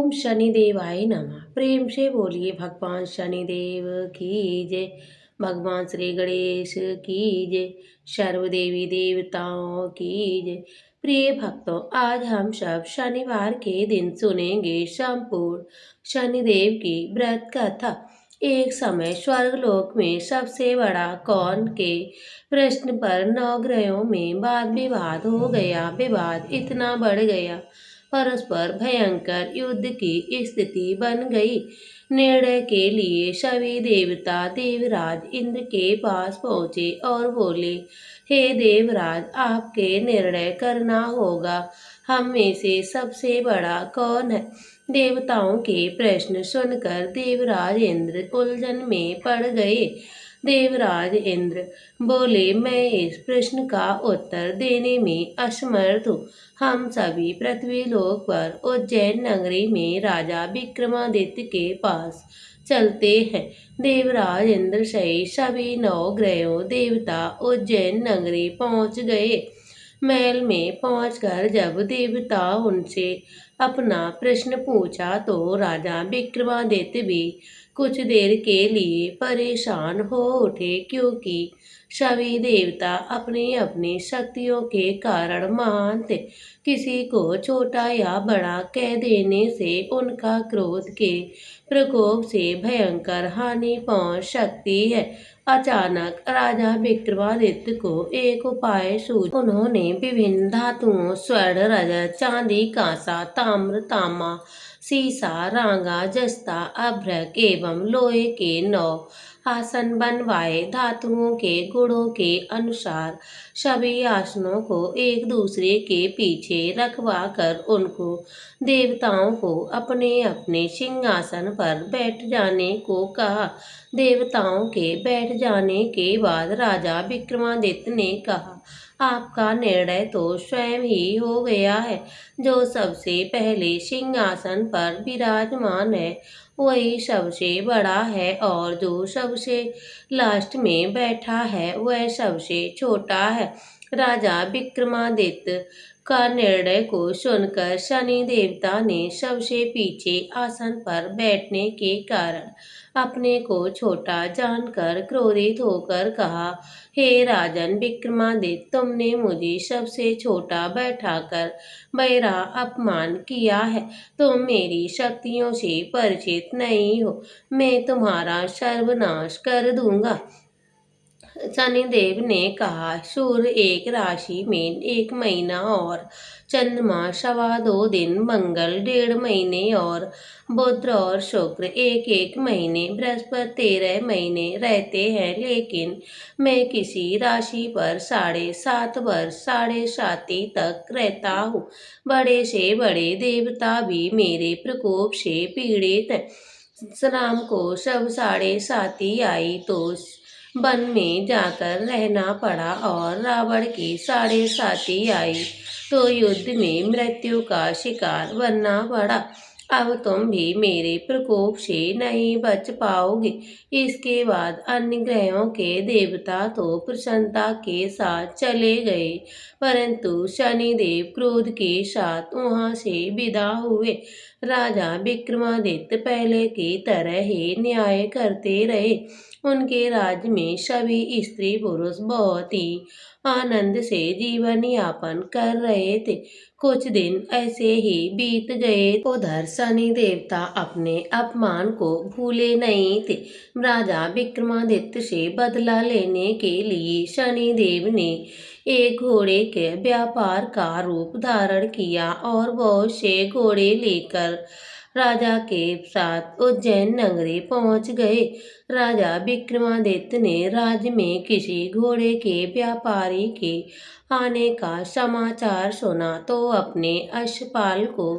ओम शनिदेवाय नमः। प्रेम से बोलिए भगवान शनिदेव की जय। भगवान श्री गणेश की जय। सर्वदेवी देवताओं की जय। प्रिय भक्तों, आज हम सब शनिवार के दिन सुनेंगे संपूर्ण शनिदेव की व्रत कथा। एक समय स्वर्गलोक में सबसे बड़ा कौन के प्रश्न पर नवग्रहों में वाद विवाद हो गया। विवाद इतना बढ़ गया, परस्पर भयंकर युद्ध की स्थिति बन गई। निर्णय के लिए सभी देवता देवराज इंद्र के पास पहुंचे और बोले, हे देवराज, आपके निर्णय करना होगा। हम में से सबसे बड़ा कौन है? देवताओं के प्रश्न सुनकर देवराज इंद्र उलझन में पड़ गए। देवराज इंद्र बोले, मैं इस प्रश्न का उत्तर देने में असमर्थ हूँ। हम सभी पृथ्वी लोक पर उज्जैन नगरी में राजा विक्रमादित्य के पास चलते हैं। देवराज इंद्र सहित सभी नवग्रहों देवता उज्जैन नगरी पहुंच गए। महल में पहुंचकर जब देवता उनसे अपना प्रश्न पूछा तो राजा विक्रमादित्य भी कुछ देर के लिए परेशान हो उठे, क्योंकि सभी देवता अपनी अपनी शक्तियों के कारण महान थे। किसी को छोटा या बड़ा कह देने से उनका क्रोध के प्रकोप से भयंकर हानि पहुंच सकती है। अचानक राजा विक्रमादित्य को एक उपाय सूझा। उन्होंने विभिन्न धातुओं स्वर्ण, रजत, चांदी, कांसा, ताम्र, तांबा, सीसा, रांगा, जस्ता, अभ्रक एवं लोहे के 9 आसन बनवाए। धातुओं के गुणों के अनुसार सभी आसनों को एक दूसरे के पीछे रखवा कर उनको देवताओं को अपने अपने सिंहासन पर बैठ जाने को कहा। देवताओं के बैठ जाने के बाद राजा विक्रमादित्य ने कहा, आपका निर्णय तो स्वयं ही हो गया है। जो सबसे पहले सिंहासन पर विराजमान है वही सबसे बड़ा है, और जो सबसे लास्ट में बैठा है वह सबसे छोटा है। राजा विक्रमादित्य का निर्णय को सुनकर शनि देवता ने सबसे पीछे आसन पर बैठने के कारण अपने को छोटा जानकर क्रोधित होकर कहा, हे राजन विक्रमादित्य, तुमने मुझे सबसे छोटा बैठाकर मेरा अपमान किया है। तुम मेरी शक्तियों से परिचित नहीं हो। मैं तुम्हारा सर्वनाश कर दूंगा। शनिदेव ने कहा, सूर्य एक राशि में 1 महीना और चंद्रमा 2.25 दिन, मंगल 1.5 महीने और बुध और शुक्र 1-1 महीने, बृहस्पति 13 महीने रहते हैं। लेकिन मैं किसी राशि पर 7.5 वर्ष 7.5 तक रहता हूँ। बड़े से बड़े देवता भी मेरे प्रकोप से पीड़ित हैं। राम को सब 7.5 आई तो वन में जाकर रहना पड़ा, और रावण की 7.5 आई तो युद्ध में मृत्यु का शिकार बनना पड़ा। अब तुम भी मेरे प्रकोप से नहीं बच पाओगे। इसके बाद अन्य ग्रहों के देवता तो प्रसन्नता के साथ चले गए, परंतु शनिदेव क्रोध के साथ वहां से विदा हुए। राजा विक्रमादित्य पहले की तरह ही न्याय करते रहे। उनके राज्य में सभी स्त्री पुरुष बहुत ही आनंद से जीवन यापन कर रहे थे। कुछ दिन ऐसे ही बीत गए। उधर शनि देवता अपने अपमान को भूले नहीं थे। राजा विक्रमादित्य से बदला लेने के लिए शनि देव ने एक घोड़े के व्यापार का रूप धारण किया और बहुत से घोड़े लेकर राजा के साथ उज्जैन नगरी पहुंच गए। राजा विक्रमादित्य ने राज्य में किसी घोड़े के व्यापारी के आने का समाचार सुना तो अपने अश्वपाल को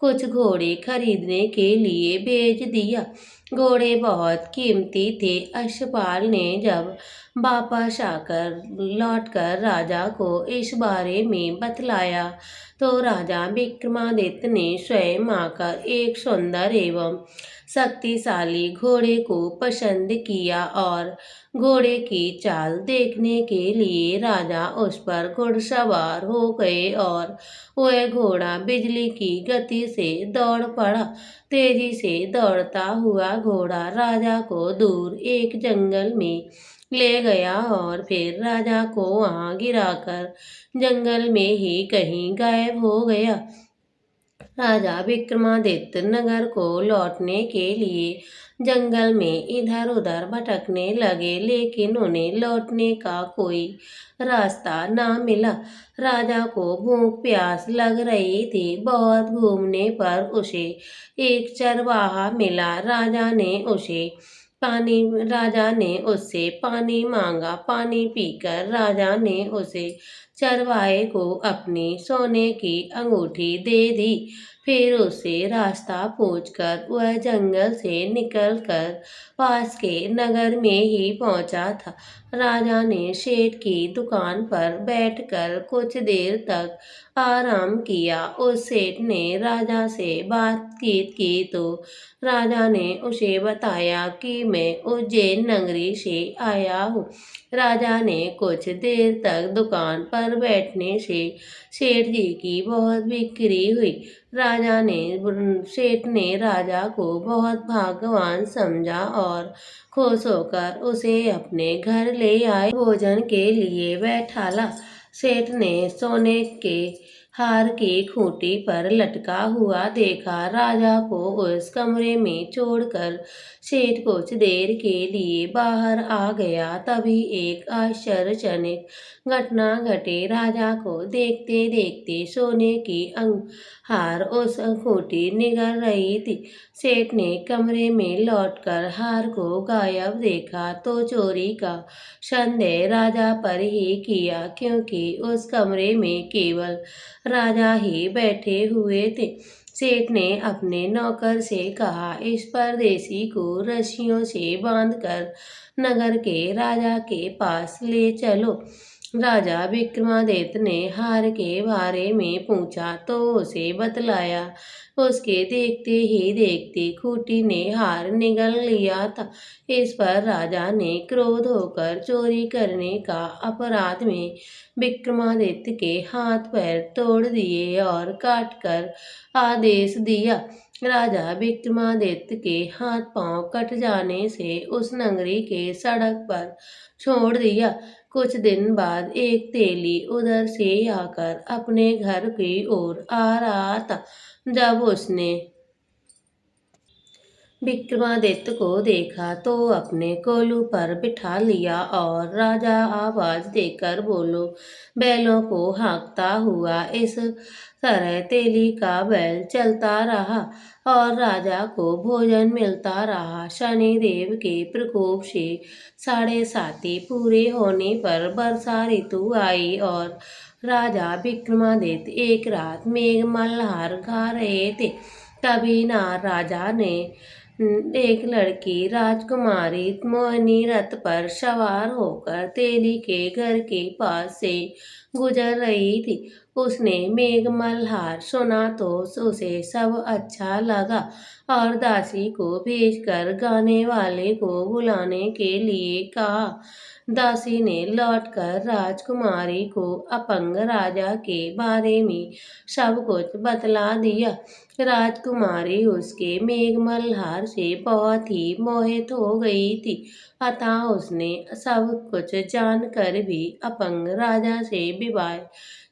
कुछ घोड़े खरीदने के लिए भेज दिया। घोड़े बहुत कीमती थे। अश्वपाल ने जब वापस आकर लौटकर राजा को इस बारे में बतलाया तो राजा विक्रमादित्य ने स्वयं आकर एक सुंदर एवं शक्तिशाली घोड़े को पसंद पसंद किया और घोड़े की चाल देखने के लिए राजा उस पर घुड़सवार हो गए और वह घोड़ा बिजली की गति से दौड़ पड़ा। तेजी से दौड़ता हुआ घोड़ा राजा को दूर एक जंगल में ले गया और फिर राजा को वहां गिराकर जंगल में ही कहीं गायब हो गया। राजा विक्रमादित्य नगर को लौटने के लिए जंगल में इधर उधर भटकने लगे, लेकिन उन्हें लौटने का कोई रास्ता ना मिला। राजा को भूख प्यास लग रही थी। बहुत घूमने पर उसे एक चरवाहा मिला। राजा ने उससे पानी मांगा। पानी पीकर राजा ने उसे चरवाहे को अपनी सोने की अंगूठी दे दी। फिर उसे रास्ता पूछकर वह जंगल से निकलकर पास के नगर में ही पहुंचा था। राजा ने सेठ की दुकान पर बैठकर कुछ देर तक आराम किया। उस सेठ ने राजा से बातचीत की तो राजा ने उसे बताया कि मैं उज्जैन नगरी से आया हूँ। राजा ने कुछ देर तक दुकान पर बैठने से सेठ जी की बहुत बिक्री हुई। सेठ ने राजा को बहुत भाग्यवान समझा और खुश होकर उसे अपने घर ले आए। भोजन के लिए बैठाला। सेठ ने सोने के हार की खूंटी पर लटका हुआ देखा। राजा को उस कमरे में छोड़कर सेठ कुछ देर के लिए बाहर आ गया। तभी एक आश्चर्यजनक घटना घटी। राजा को देखते देखते सोने की हार उस खूंटी निगल रही थी। सेठ ने कमरे में लौटकर हार को गायब देखा तो चोरी का संदेह राजा पर ही किया, क्योंकि उस कमरे में केवल राजा ही बैठे हुए थे। सेठ ने अपने नौकर से कहा, इस परदेशी को रस्सियों से बांधकर नगर के राजा के पास ले चलो। राजा विक्रमादित्य ने हार के बारे में पूछा तो उसे बतलाया। उसके देखते ही देखते खूंटी ने हार निगल लिया था। इस पर राजा ने क्रोध होकर चोरी करने का अपराध में विक्रमादित्य के हाथ पैर तोड़ दिए और काट कर आदेश दिया। राजा विक्रमादित्य के हाथ पांव कट जाने से उस नगरी के सड़क पर छोड़ दिया। कुछ दिन बाद एक तेली उधर से आकर अपने घर की ओर आ रहा था। जब उसने विक्रमादित्य को देखा तो अपने कोलू पर बिठा लिया और राजा आवाज देकर बोलो बैलों को हाँकता हुआ इस तरह तेली का बैल चलता रहा और राजा को भोजन मिलता रहा। शनिदेव के प्रकोप से 7.5 पूरे होने पर वर्षा ऋतु आई और राजा विक्रमादित्य एक रात मेघ मल्हार गा रहे थे। तभी नार राजा ने एक लड़की राजकुमारी मोहिनी रथ पर सवार होकर तेली के घर के पास से गुजर रही थी। उसने मेघ मल्हार सुना तो उसे सब अच्छा लगा और दासी को भेजकर गाने वाले को बुलाने के लिए कहा। दासी ने लौटकर राजकुमारी को अपंग राजा के बारे में सब कुछ बतला दिया। राजकुमारी उसके मेघ मल्हार से बहुत ही मोहित हो गई थी, अतः उसने सब कुछ जानकर भी अपंग राजा से विवाह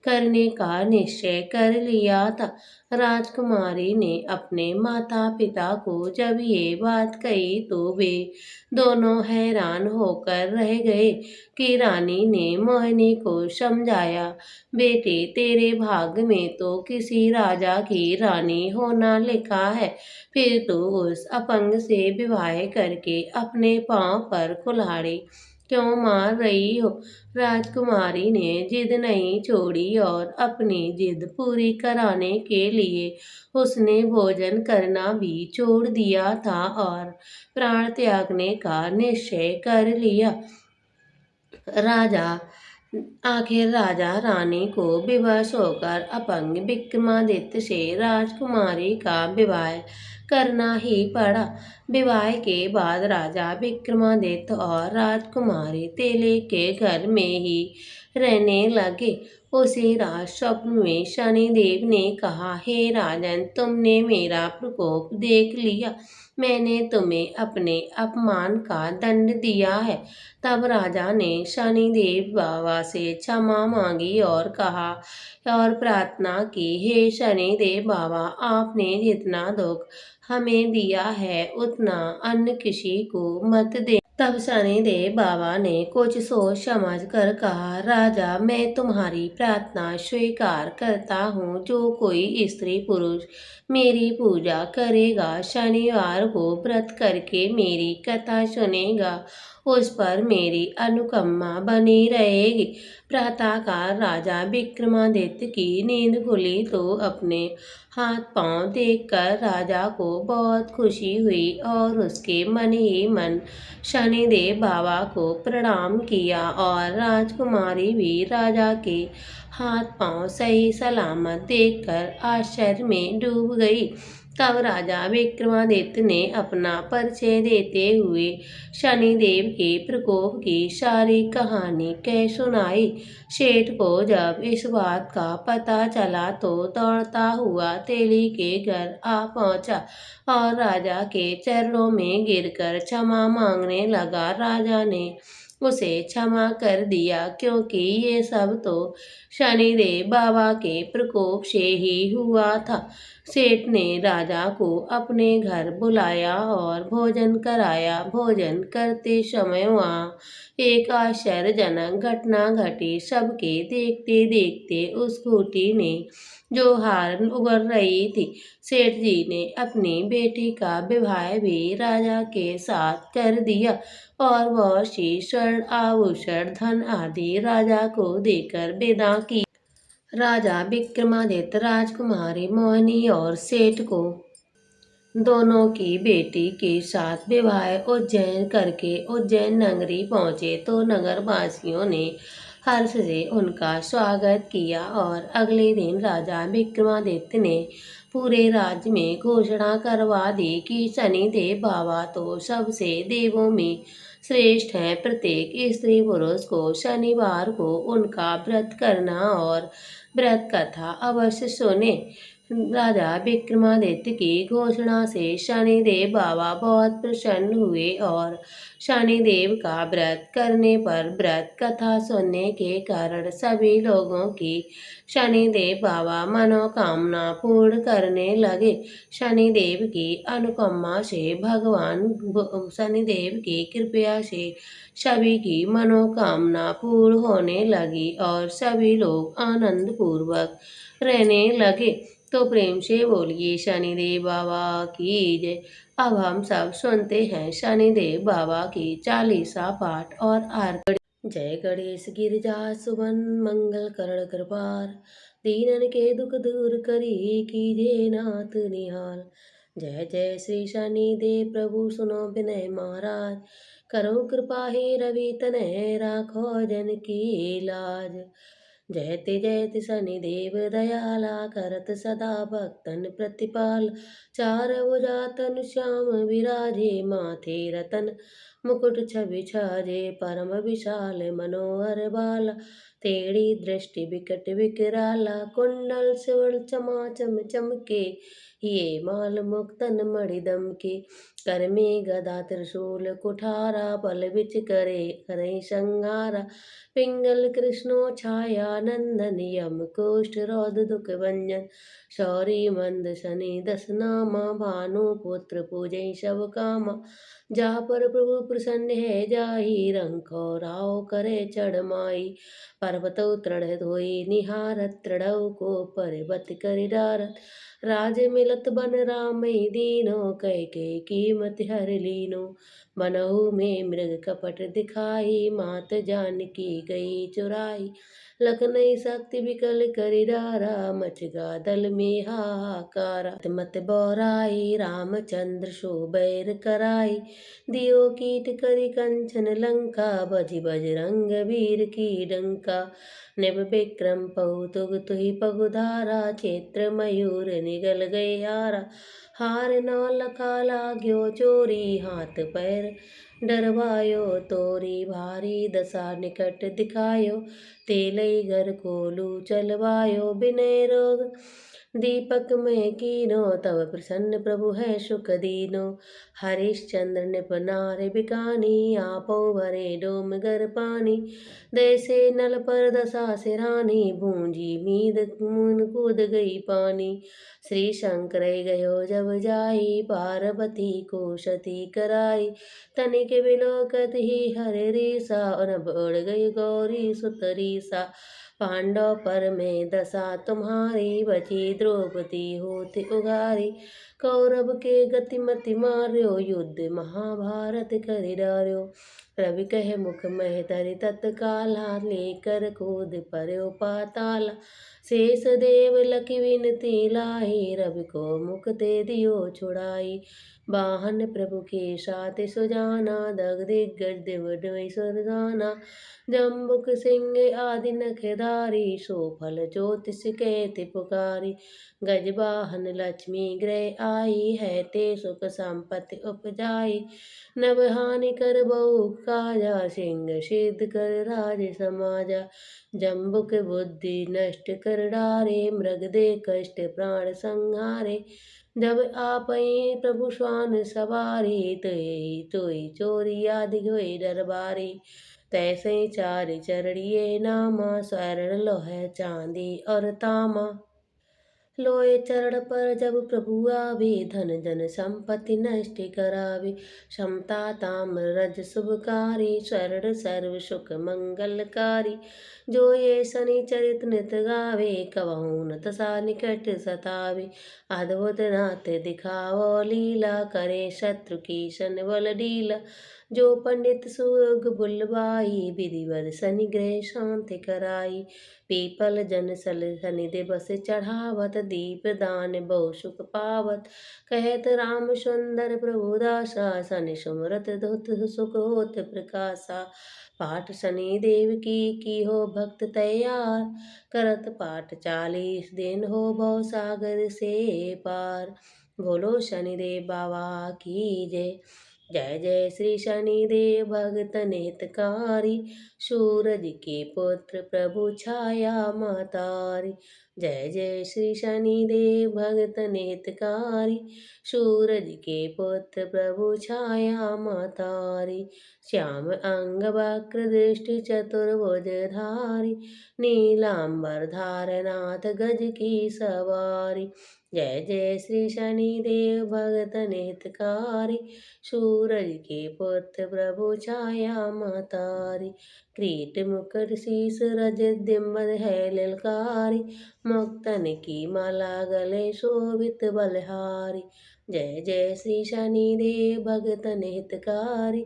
करने का निश्चय कर लिया था। राजकुमारी ने अपने माता पिता को जब ये बात कही तो वे दोनों हैरान होकर रह गए कि रानी ने मोहिनी को समझाया, बेटे तेरे भाग्य में तो किसी राजा की रानी होना लिखा है, फिर तू उस अपंग से विवाह करके अपने पांव पर कुल्हाड़ी क्यों मार रही हो। राजकुमारी ने जिद नहीं छोड़ी और अपनी जिद पूरी कराने के लिए उसने भोजन करना भी छोड़ दिया था और प्राण त्यागने का निश्चय कर लिया। आखिर राजा रानी को विवश होकर अपंग विक्रमादित्य से राजकुमारी का विवाह करना ही पड़ा। विवाह के बाद राजा विक्रमादित्य और राजकुमारी तेले के घर में ही रहने लगे। उसी रात स्वप्न में शनिदेव ने कहा, हे राजन, तुमने मेरा प्रकोप देख लिया, मैंने तुम्हें अपने अपमान का दंड दिया है। तब राजा ने शनिदेव बाबा से क्षमा मांगी और कहा और प्रार्थना की, हे शनिदेव बाबा, आपने जितना दुख हमें दिया है उतना अन्य किसी को मत दे। तब शनिदेव बाबा ने कुछ सोच समझ कर कहा, राजा, मैं तुम्हारी प्रार्थना स्वीकार करता हूँ। जो कोई स्त्री पुरुष मेरी पूजा करेगा, शनिवार को व्रत करके मेरी कथा सुनेगा, उस पर मेरी अनुकंपा बनी रहेगी। प्रातःकाल राजा विक्रमादित्य की नींद खुली तो अपने हाथ पांव देखकर राजा को बहुत खुशी हुई और उसके मन ही मन शनिदेव बाबा को प्रणाम किया और राजकुमारी भी राजा के हाथ पांव सही सलामत देखकर आश्चर्य में डूब गई। तब राजा विक्रमादित्य ने अपना परिचय देते हुए शनिदेव के प्रकोप की सारी कहानी कह सुनाई। सेठ को जब इस बात का पता चला तो दौड़ता हुआ तेली के घर आ पहुंचा और राजा के चरणों में गिरकर क्षमा मांगने लगा। राजा ने उसे क्षमा कर दिया, क्योंकि ये सब तो शनिदेव बाबा के प्रकोप से ही हुआ था। सेठ ने राजा को अपने घर बुलाया और भोजन कराया। भोजन करते समय वहाँ एक आश्चर्यजनक घटना घटी। सबके देखते देखते उस खूंटी ने जो हार उगल रही थी, सेठ जी ने अपनी बेटी का विवाह भी राजा के साथ कर दिया और बहुत सी स्वर्ण आभूषण धन आदि राजा को देकर विदा की। राजा विक्रमादित्य राजकुमारी मोहिनी और सेठ को दोनों की बेटी के साथ विवाह उज्जैन करके उज्जैन नगरी पहुंचे तो नगर वासियों ने हर्ष से उनका स्वागत किया और अगले दिन राजा विक्रमादित्य ने पूरे राज्य में घोषणा करवा दी कि शनिदेव बाबा तो सबसे देवों में श्रेष्ठ हैं। प्रत्येक स्त्री पुरुष को शनिवार को उनका व्रत करना और व्रत कथा अवश्य सुने। राजा विक्रमादित्य की घोषणा से शनिदेव बाबा बहुत प्रसन्न हुए और शनिदेव का व्रत करने पर व्रत कथा सुनने के कारण सभी लोगों की शनिदेव बाबा मनोकामना पूर्ण करने लगे। शनिदेव की अनुकंपा से शनिदेव की कृपया से सभी की मनोकामना पूर्ण होने लगी और सभी लोग आनंद पूर्वक रहने लगे। तो प्रेम से बोलिए शनिदेव बाबा की जय। अब हम सब सुनते हैं शनिदेव बाबा की चालीसा पाठ और आरती। जय गणेश गिरिजा सुमन मंगल करण कृपाल, दीनन के दुख दूर करी कीजे नाथ निहाल। जय जय श्री शनिदेव प्रभु सुनो विनय महाराज, करो कृपा हे रवि तनय राखो जन की लाज। जयति शनिदेव दयाला, करत सदा भक्तन प्रतिपाल। चार भुजा तनु श्याम विराजे, माथे रतन मुकुट छवि छाजे। परम विशाल मनोहर बाला, तेड़ी दृष्टि विकट विकराला। कुंडल सुवर्ण चमाचम चमके, ये माल मुक्तन मणिदम के। कर में गदा त्रिशूल कुठारा, बल बिच करे संहारा। पिंगल कृष्णो छाया नंदन, यम कोष्ठ रौद दुख भंजन। शौरी मंद शनि दस नामा, भानु पुत्र पूजै सब कामा। जा पर प्रभु प्रसन्न है जाहि, रंको राव करे चढ़ माई। पर्वतो तृण धोई निहारत, तृणौ को पर्वत कर डारत। राज मिलत बन रामई दीनो, कह कीमत हर लीनो। बनहु में मृग कपट दिखाई, मात जानकी गई चुराई। लखनई शक्ति विकल करि डारा, मचगा दल में हाहाकारा। मत बौराई रामचंद्र सो बैर कराई, दियो कीट करि कंचन लंका। बजि बजरंग वीर की डंका, निब विक्रम पहु तुग तुहि पगुधारा। क्षेत्र मयूर निगल गए हारा, हार न लखा लाग्यो चोरी हाथ पैर डरवायो तोरी भारी दशा निकट दिखायो ते लई घर खोलू चलवायो बिनय रोग दीपक में कीनो तब प्रसन्न प्रभु है सुख दीनो हरिश्चंद्र निप नार बिकानी आपो भरे डोम गर पानी जैसे नल पर दशा सिरानी भूंजी मीद मुन कूद गई पानी श्री शंकर गयो जब जाई पार्वती को सती कराई तनिक बिलोकत ही हरे रीसा और बढ़ गई गौरी सुतरीसा पांडव पर में दशा तुम्हारी बची द्रौपदी होती उघारी कौरव के गतिमति मार्यो युद्ध महाभारत करि डार्यो रवि कह मुख मह धरि तत्काला लेकर कूद पर्यो पाताला शेष देव लखि विनती लाही रवि को मुख ते दियो छुड़ाई वाहन प्रभु के साथ सुजाना दग दिग्गज देव डोई सुरजाना जम्बुक सिंह आदि नखधारी सो फल ज्योतिष कहते पुकारी गज वाहन लक्ष्मी ग्रह आई है ते सुख संपत्ति उपजाई नव हानि कर बहु काजा सिंह सिद्ध कर राज समाजा जम्बुक बुद्धि नष्ट कर डारे मृग दे कष्ट प्राण संहारे जब आपई प्रभु स्वान सवारी तोई चोरी आदि हुए दरबारी तैसे चार चरणिए नामा स्वर्ण लोह चांदी और तामा लोए चरण पर जब प्रभु आवे धन जन संपत्ति नष्ट करावे क्षमता ताम रज शुभकारी स्वर्ण सर्व सुख मंगलकारी जो ये शनि चरित नित गावे कवहु न तसा निकट सतावे अद्भुत नाथ दिखावो लीला करे शत्रु की शन बल डीला जो पंडित सुयोग बुलवाई विधिवत शनि ग्रह शांति कराई पीपल जन सल शनि दिवस चढ़ावत दीप दान बहु सुख पावत कहत राम सुंदर प्रभु दासा शनि सुमरत धुत सुख होत प्रकाशा पाठ शनि देव की हो भक्त तैयार करत पाठ 40 दिन हो भव सागर से पार बोलो शनिदेव बाबा की जय जय जय श्री शनिदेव भगत हितकारी सूरज के पुत्र प्रभु छाया मातारी जय जय श्री शनिदेव भगत हितकारी सूरज के पुत्र प्रभु छाया मातारी श्याम अंग वक्र दृष्टि चतुर्भुज धारी नीलांबर धारनाथ गज की सवारी जय जय श्री शनिदेव भगत हितकारी सूरज के पुत्र प्रभु छाया मातारी क्रीट मुकुट शीस रजत डिंबल है ललकारी मुक्तन की माला गले शोभित बलहारी जय जय श्री शनिदेव भगत हितकारी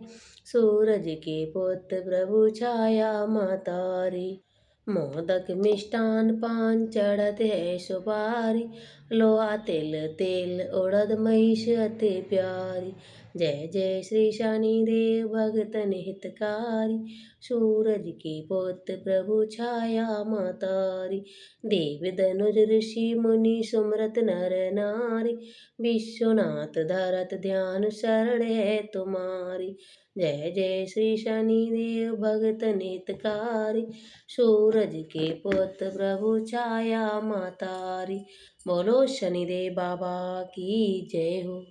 सूरज के पुत्र प्रभु छाया मातारी मोदक मिष्टान पान चढ़त है सुपारी लोहा तिल तेल उड़द महिष अति प्यारी जय जय श्री शनिदेव भगत हितकारी सूरज के पुत्र प्रभु छाया मातारी देव धनुज ऋषि मुनि सुमरत नर नारी विश्वनाथ धरत ध्यान शरण है तुम्हारी जय जय श्री शनिदेव भगत हितकारी सूरज के पुत्र प्रभु छाया मातारी बोलो शनिदेव बाबा की जय हो।